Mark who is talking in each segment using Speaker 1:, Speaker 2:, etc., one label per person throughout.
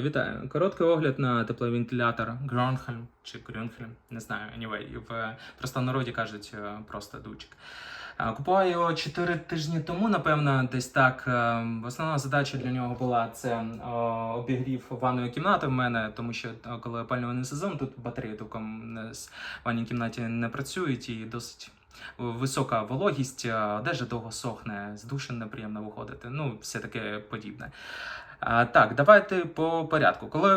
Speaker 1: Вітаю! Короткий огляд на тепловентилятор Гронхельм чи Грюнхельм, не знаю, anyway, в простонароді кажуть просто дучик. Купував його 4 тижні тому, напевно, десь так. Основна задача для нього була це обігрів ванної кімнати в мене, тому що коли опалювальний сезон, тут батареї током в ванній кімнаті не працюють і досить висока вологість, одежа довго сохне, з душу неприємно виходити, ну, все таке подібне. Так, давайте по порядку. Коли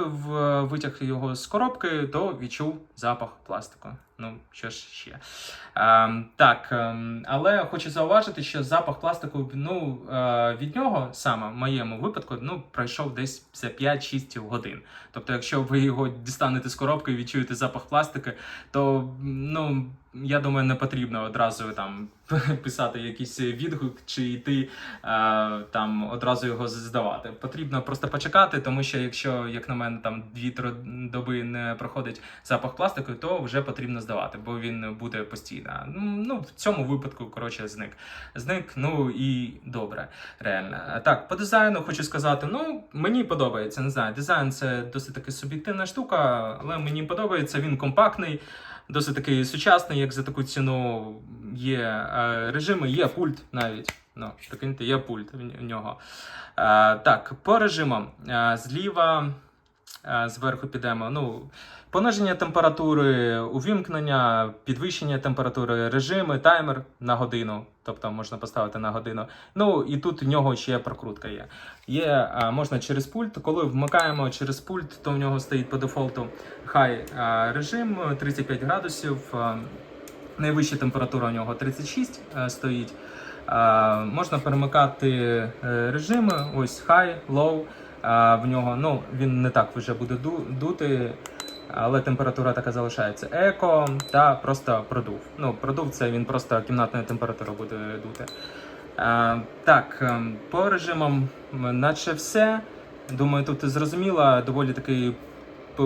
Speaker 1: витяг його з коробки, то відчув запах пластику. Ну, що ж ще. Але хочу зауважити, що запах пластику, від нього, саме в моєму випадку, пройшов десь за 5-6 годин. Тобто, якщо ви його дістанете з коробки і відчуєте запах пластику, то, я думаю, не потрібно одразу там писати якийсь відгук чи йти одразу його здавати. Потрібно просто почекати, тому що якщо, як на мене, там 2-3 доби не проходить запах пластику, то вже потрібно здавати, бо він буде постійно. В цьому випадку, коротше, зник, і добре, реально. Так, по дизайну хочу сказати, мені подобається, не знаю, дизайн це досить таки суб'єктивна штука, але мені подобається, він компактний, досить такий сучасний, як за таку ціну. Є режими, є пульт навіть. Прикиньте, є пульт в нього. Так, по режимам. Зліва, зверху підемо. Пониження температури, увімкнення, підвищення температури, режими, таймер на годину. Тобто можна поставити на годину. І тут в нього ще прокрутка є. Можна через пульт. Коли вмикаємо через пульт, то в нього стоїть по дефолту хай режим 35 градусів. Найвища температура у нього 36 стоїть. Можна перемикати режими. Ось high, low. В нього, він не так вже буде дути, але температура така залишається. Еко та просто продув. Продув це він просто кімнатною температурою буде дути. Так, по режимам наче все. Думаю, тут зрозуміло, доволі такий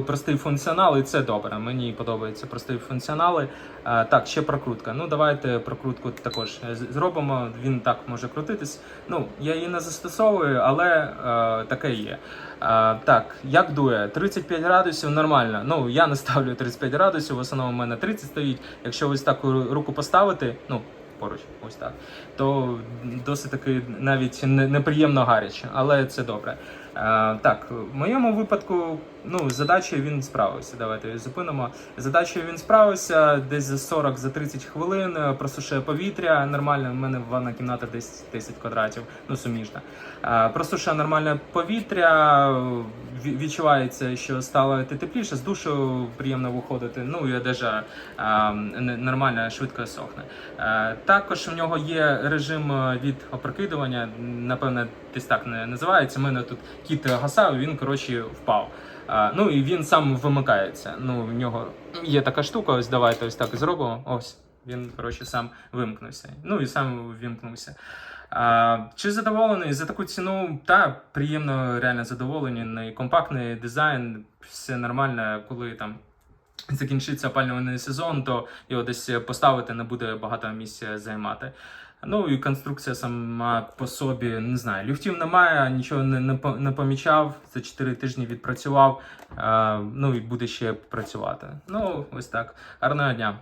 Speaker 1: простий функціонал, і це добре. Мені подобаються прості функціонали. Так, ще прокрутка. Давайте прокрутку також зробимо. Він так може крутитись. Я її не застосовую, але таке є. Так, як дує? 35 градусів нормально. Я не ставлю 35 градусів, в основному в мене 30 стоїть. Якщо ось так руку поставити, поруч, ось так, то досить таки навіть неприємно гаряче, але це добре. Так, в моєму випадку, з задачею він справився. Давайте зупинимо. Задачею він справився, десь за 40-30 хвилин, просушує повітря, нормально, в мене ванна кімната десь 10 квадратів, суміжна. Просушує нормальне повітря, відчувається, що стало тепліше, з душу приємно виходити, і одежа нормально, швидко сохне. Також в нього є режим від опрокидування, напевно, десь так не називається. У мене тут кіт гасав, він, впав. І він сам вимикається. В нього є така штука, ось давайте ось так зробимо. Ось, він, сам вимкнувся. І сам вимкнувся. Чи задоволений за таку ціну? Приємно, реально задоволений. Компактний дизайн, все нормально, коли там закінчиться опалювальний сезон, то його десь поставити не буде багато місця займати. І конструкція сама по собі, не знаю, люфтів немає, нічого не помічав, за 4 тижні відпрацював, і буде ще працювати. Ось так. Гарного дня!